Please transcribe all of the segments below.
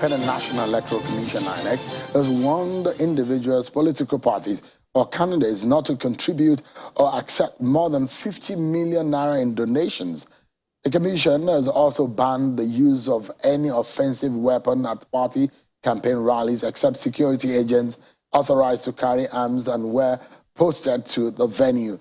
Independent National Electoral Commission, INEC, has warned individuals, political parties, or candidates not to contribute or accept more than 50 million naira in donations. The Commission has also banned the use of any offensive weapon at party campaign rallies except security agents authorized to carry arms and were posted to the venue.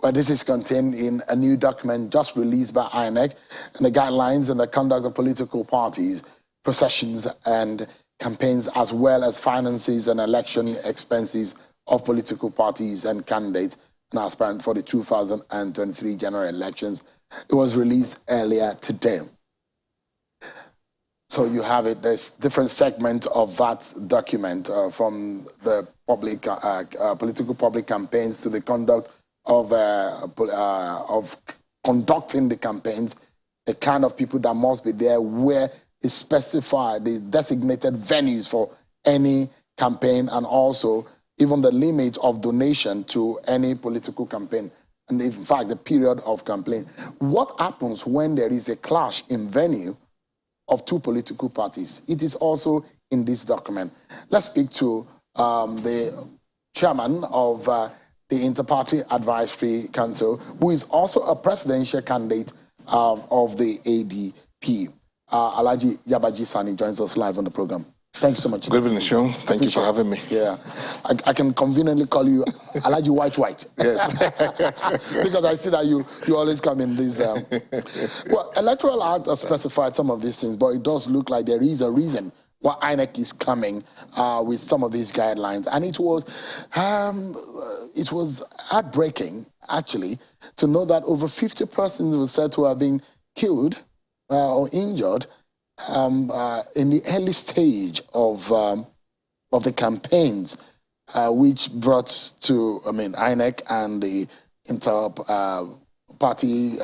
Well, this is contained in a new document just released by INEC and the guidelines and the conduct of political parties, processions and campaigns, as well as finances and election expenses of political parties and candidates and aspirants for the 2023 general elections. It was released earlier today. So you have it. There's different segments of that document from the public, political public campaigns to the conduct of conducting the campaigns, the kind of people that must be there, where is specified the designated venues for any campaign, and also even the limit of donation to any political campaign, and in fact the period of campaign. What happens when there is a clash in venue of two political parties? It is also in this document. Let's speak to the chairman of the Inter-Party Advisory Council, who is also a presidential candidate of the ADP. Alhaji Yabagi Sani joins us live on the program. Thank you so much. Good evening, Sean. Thank you for having me. Yeah, I can conveniently call you Alhaji White. Yes. Because I see that you always come in this. Well, Electoral Act has specified some of these things, but it does look like there is a reason why INEC is coming with some of these guidelines. And it was heartbreaking, actually, to know that over 50 persons were said to have been killed or injured in the early stage of the campaigns, which brought to, INEC and the Inter-Party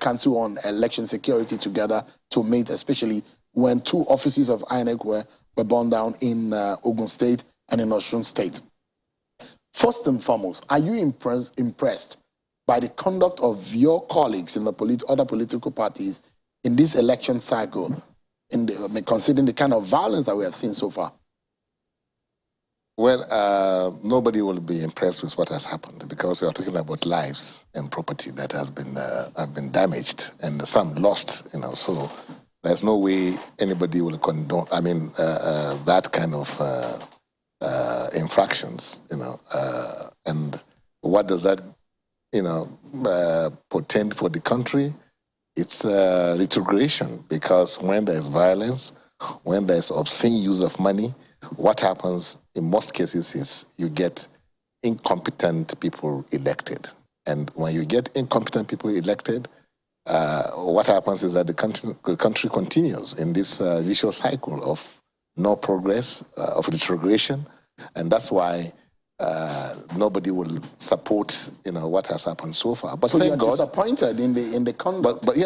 Council on Election Security together to meet, especially when two offices of INEC were burned down in Ogun State and in Osun State. First and foremost, are you impressed by the conduct of your colleagues in the other political parties in this election cycle, considering the kind of violence that we have seen so far? Well, nobody will be impressed with what has happened, because we are talking about lives and property that has been have been damaged and some lost. So there's no way anybody will condone. That kind of infractions. And what does that portend for the country? It's retrogression, because when there's violence, when there's obscene use of money, what happens in most cases is you get incompetent people elected. And when you get incompetent people elected, what happens is that the country continues in this vicious cycle of no progress, of retrogression, and that's why nobody will support what has happened so far. But so thank God, disappointed in the conduct. But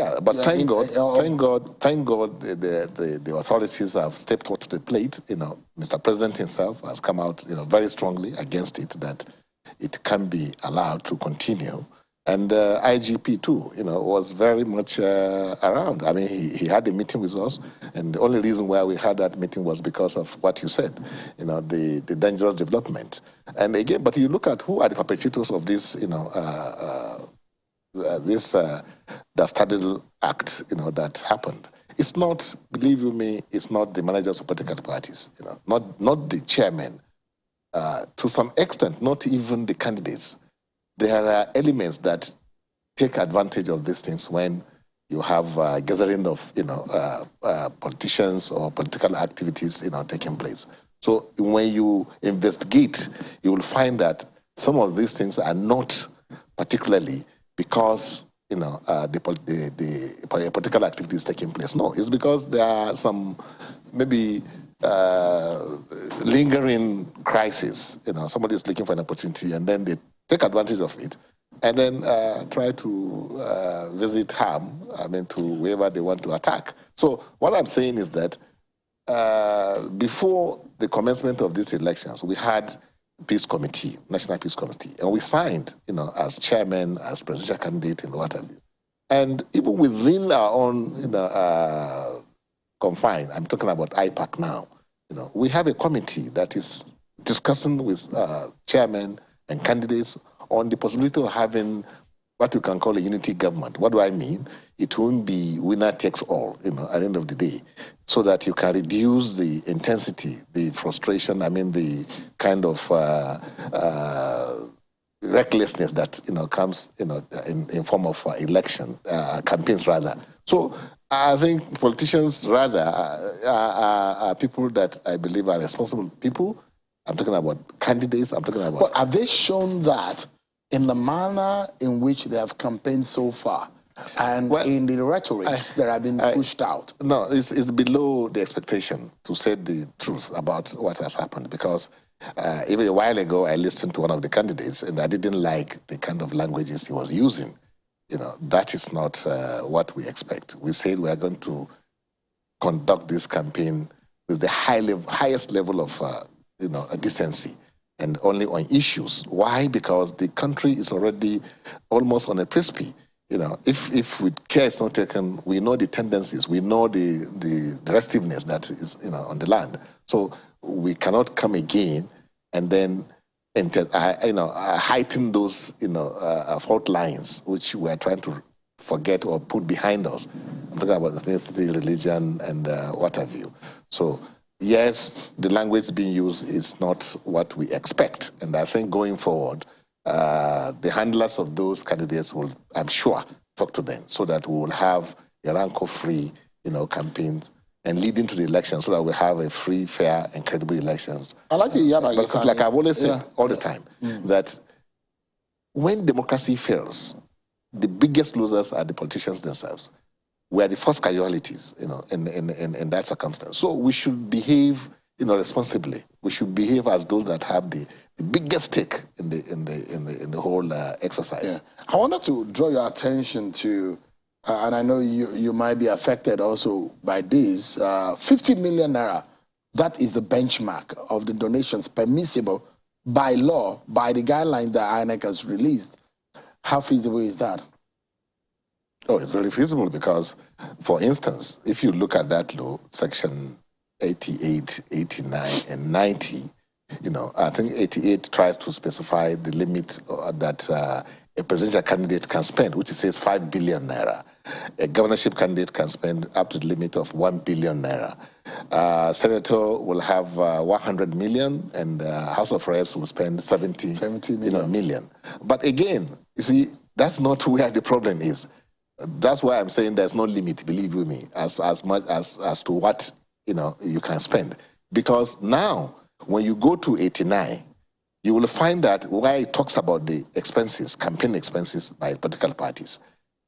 thank God, the authorities have stepped up to the plate. Mr. President himself has come out very strongly against it, that it can be allowed to continue. And IGP too, was very much around. He had a meeting with us, and the only reason why we had that meeting was because of what you said, the dangerous development. And again, but you look at who are the perpetrators of this, this dastardly act, that happened. It's not, believe you me, it's not the managers of political parties, not the chairman. To some extent, not even the candidates. There are elements that take advantage of these things when you have a gathering of politicians or political activities taking place. So when you investigate, you will find that some of these things are not particularly because the political activities taking place. No, it's because there are some maybe lingering crisis. Somebody is looking for an opportunity, and then they take advantage of it, and then try to visit harm, to whoever they want to attack. So what I'm saying is that before the commencement of these elections, we had Peace Committee, National Peace Committee, and we signed, as chairman, as presidential candidate, and what have you. And even within our own, confined. I'm talking about IPAC now. We have a committee that is discussing with chairmen and candidates on the possibility of having what you can call a unity government. What do I mean? It won't be winner takes all, at the end of the day, so that you can reduce the intensity, the frustration, the kind of recklessness that, comes, in form of election, campaigns rather. So I think politicians rather are people that I believe are responsible people. I'm talking about candidates, I'm talking about... But have they shown that in the manner in which they have campaigned so far and in the rhetorics that have been pushed out? No, it's below the expectation, to say the truth about what has happened, because even a while ago I listened to one of the candidates and I didn't like the kind of languages he was using. That is not what we expect. We said we are going to conduct this campaign with the highest level of decency, and only on issues. Why? Because the country is already almost on a precipice. If with care is not taken, we know the tendencies, we know the restiveness that is on the land. So we cannot come again and then heighten those fault lines which we are trying to forget or put behind us. I'm talking about ethnicity, religion, and what have you. So yes, the language being used is not what we expect. And I think going forward, the handlers of those candidates will, I'm sure, talk to them so that we will have a rancor-free, campaigns and lead into the election so that we have a free, fair, and credible elections. I like it, Yabagi. Because like I've always said all the time, that when democracy fails, the biggest losers are the politicians themselves. We are the first casualties, in that circumstance. So we should behave, responsibly. We should behave as those that have the biggest stake in the whole exercise. Yeah. I wanted to draw your attention to, and I know you might be affected also by this, 50 million naira. That is the benchmark of the donations permissible by law, by the guidelines that INEC has released. How feasible is that? Oh, it's very feasible because, for instance, if you look at that law, section 88, 89, and 90, I think 88 tries to specify the limit that a presidential candidate can spend, which says 5 billion naira. A governorship candidate can spend up to the limit of 1 billion naira. Senator will have 100 million, and House of Reps will spend 70 million. But again, you see, that's not where the problem is. That's why I'm saying there's no limit, believe you me, as much as to what you can spend. Because now, when you go to 89, you will find that where it talks about the expenses, campaign expenses by political parties,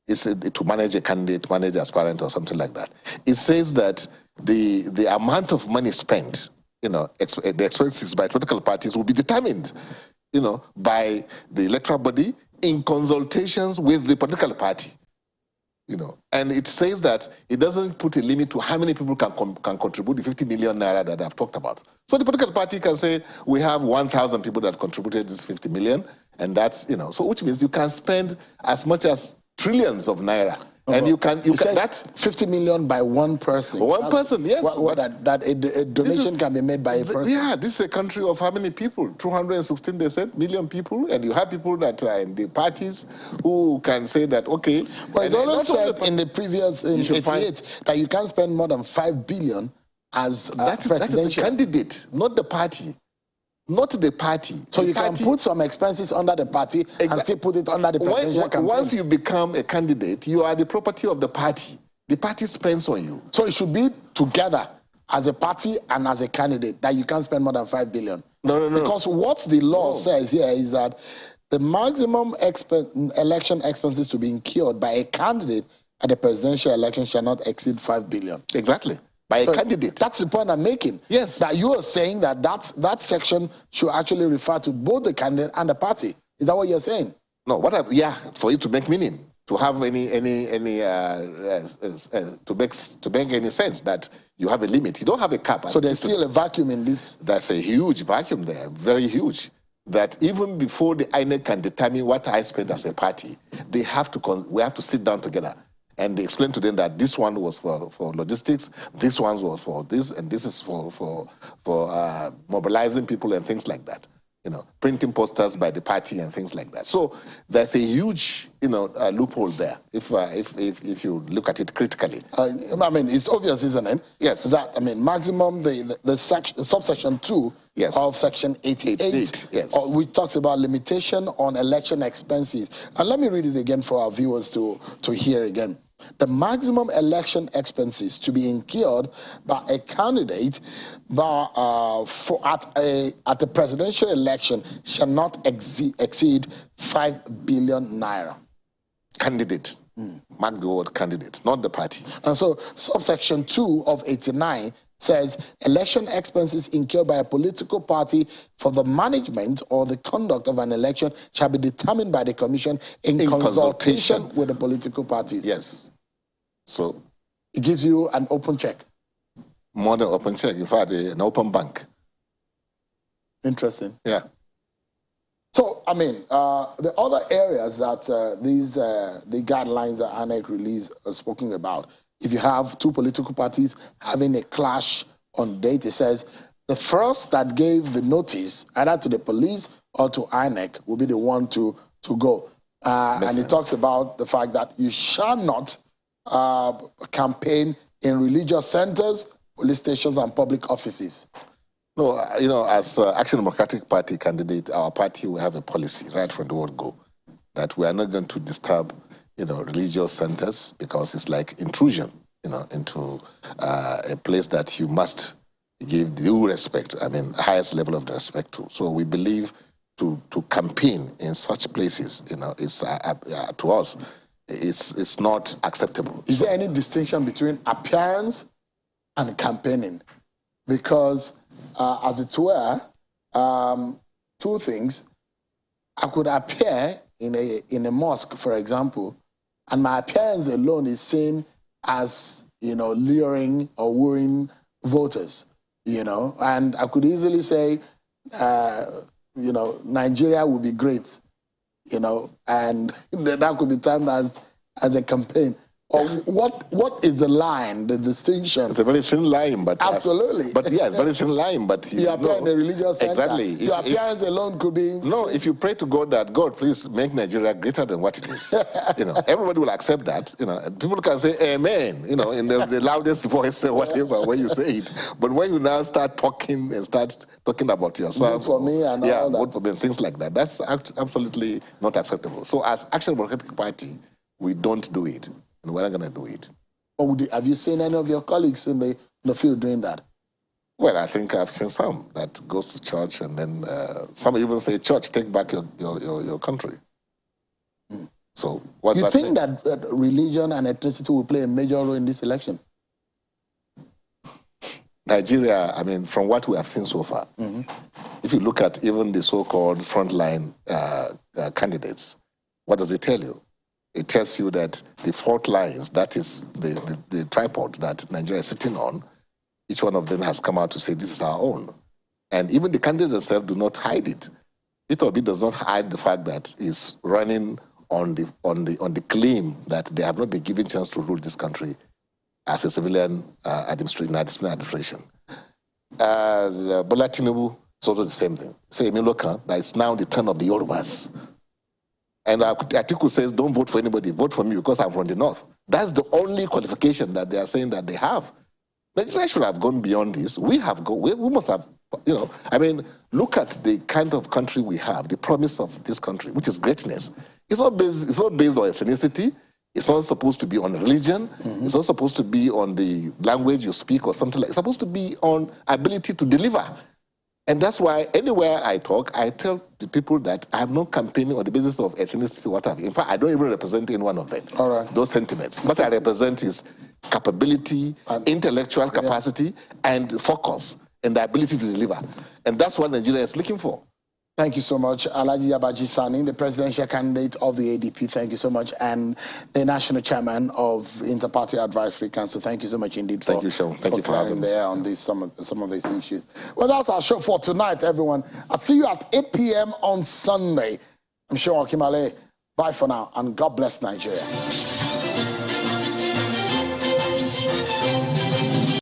it's to manage a candidate, manage aspirant, or something like that. It says that the amount of money spent, the expenses by political parties will be determined, by the electoral body in consultations with the political party. And it says that it doesn't put a limit to how many people can contribute the 50 million naira that I've talked about. So the political party can say, we have 1,000 people that contributed this 50 million, and that's, so which means you can spend as much as trillions of naira. And you can that 50 million by one person. One person, yes. That a donation can be made by a person. Yeah, this is a country of how many people? 216, they said, million people. And you have people that are in the parties who can say that, okay. Well, it's always said in the previous, in 88, that you can't spend more than 5 billion as presidential. That is the candidate, not the party. Not the party. So you can put some expenses under the party and still put it under the presidential campaign. Once you become a candidate, you are the property of the party. The party spends on you. So it should be together as a party and as a candidate that you can't spend more than 5 billion. No. Because what the law says here is that the maximum election expenses to be incurred by a candidate at the presidential election shall not exceed 5 billion. Exactly. By a candidate. That's the point I'm making. Yes. That you are saying that that section should actually refer to both the candidate and the party. Is that what you're saying? No, for it to make meaning, to have to make any sense that you have a limit. You don't have a cap. So there's still a vacuum in this. There's a huge vacuum there, very huge. That even before the INEC can determine what I spend as a party, we have to sit down together And they explained to them that this one was for logistics, this one was for this, and this is for mobilizing people and things like that. You know, printing posters by the party and things like that. So there's a huge, loophole there if you look at it critically. I mean, it's obvious, isn't it? Yes. That, I mean, maximum, the subsection 2 yes. of section 88, yes. Which talks about limitation on election expenses. And let me read it again for our viewers to hear again. The maximum election expenses to be incurred by a candidate at a presidential election shall not exceed 5 billion naira. Candidate. Mark the word candidate, not the party. And so subsection 2 of 89 says election expenses incurred by a political party for the management or the conduct of an election shall be determined by the commission in consultation with the political parties. Yes. So it gives you an open check. More than open check, in fact, an open bank. Interesting. Yeah. So, I mean, the other areas that the guidelines that INEC released are spoken about, if you have two political parties having a clash on date, it says the first that gave the notice either to the police or to INEC will be the one to go. And it talks about the fact that you shall not campaign in religious centers, police stations, and public offices. No, as Action Democratic Party candidate, our party will have a policy right from the word go that we are not going to disturb, religious centers because it's like intrusion, into a place that you must give due respect. I mean, highest level of respect to. So we believe to campaign in such places, is to us, it's not acceptable. Is there any distinction between appearance and campaigning? Because, as it were, two things. I could appear in a mosque, for example, and my appearance alone is seen as, luring or wooing voters, and I could easily say, Nigeria would be great, and that could be termed as a campaign. Or what is the line, the distinction? It's a very thin line, but absolutely. But yeah, it's very thin line. But you appear in a religious center. Exactly. Your appearance alone could be. No, if you pray to God that God, please make Nigeria greater than what it is, everybody will accept that. People can say Amen, in the loudest voice or whatever when you say it. But when you now start talking about yourself, vote for me and all that, vote for me, things like that, that's absolutely not acceptable. So as Action Democratic Party, we don't do it. And we're not going to do it. Or have you seen any of your colleagues in the field doing that? Well, I think I've seen some that goes to church, and then some even say, "Church, take back your country." So, what's that? You think that religion and ethnicity will play a major role in this election? Nigeria, I mean, from what we have seen so far, if you look at even the so-called frontline candidates, what does it tell you? It tells you that the fault lines, that is the tripod that Nigeria is sitting on, each one of them has come out to say this is our own. And even the candidates themselves do not hide it. Peter Obi does not hide the fact that he's running on the claim that they have not been given a chance to rule this country as a civilian administration. As Bola Tinubu, it's also the same thing. Say, that it's now the turn of the Yorubas. And Atiku says, don't vote for anybody, vote for me because I'm from the north. That's the only qualification that they are saying that they have. Nigeria should have gone beyond this. We must have, I mean, look at the kind of country we have, the promise of this country, which is greatness. It's not based on ethnicity. It's not supposed to be on religion. It's not supposed to be on the language you speak or something like that. It's supposed to be on ability to deliver. And that's why anywhere I talk, I tell the people that I'm not campaigning on the basis of ethnicity, whatever. In fact, I don't even represent any one of them. All right. Those sentiments. What I represent is capability, intellectual capacity, and focus, and the ability to deliver. And that's what Nigeria is looking for. Thank you so much, Alhaji Yabagi Sani, the presidential candidate of the ADP. Thank you so much, and the national chairman of Interparty Advisory Council. Thank you so much indeed for having there on some of these issues. Well, that's our show for tonight, everyone. I'll see you at 8 p.m. on Sunday. I'm sure Akimale. Bye for now, and God bless Nigeria.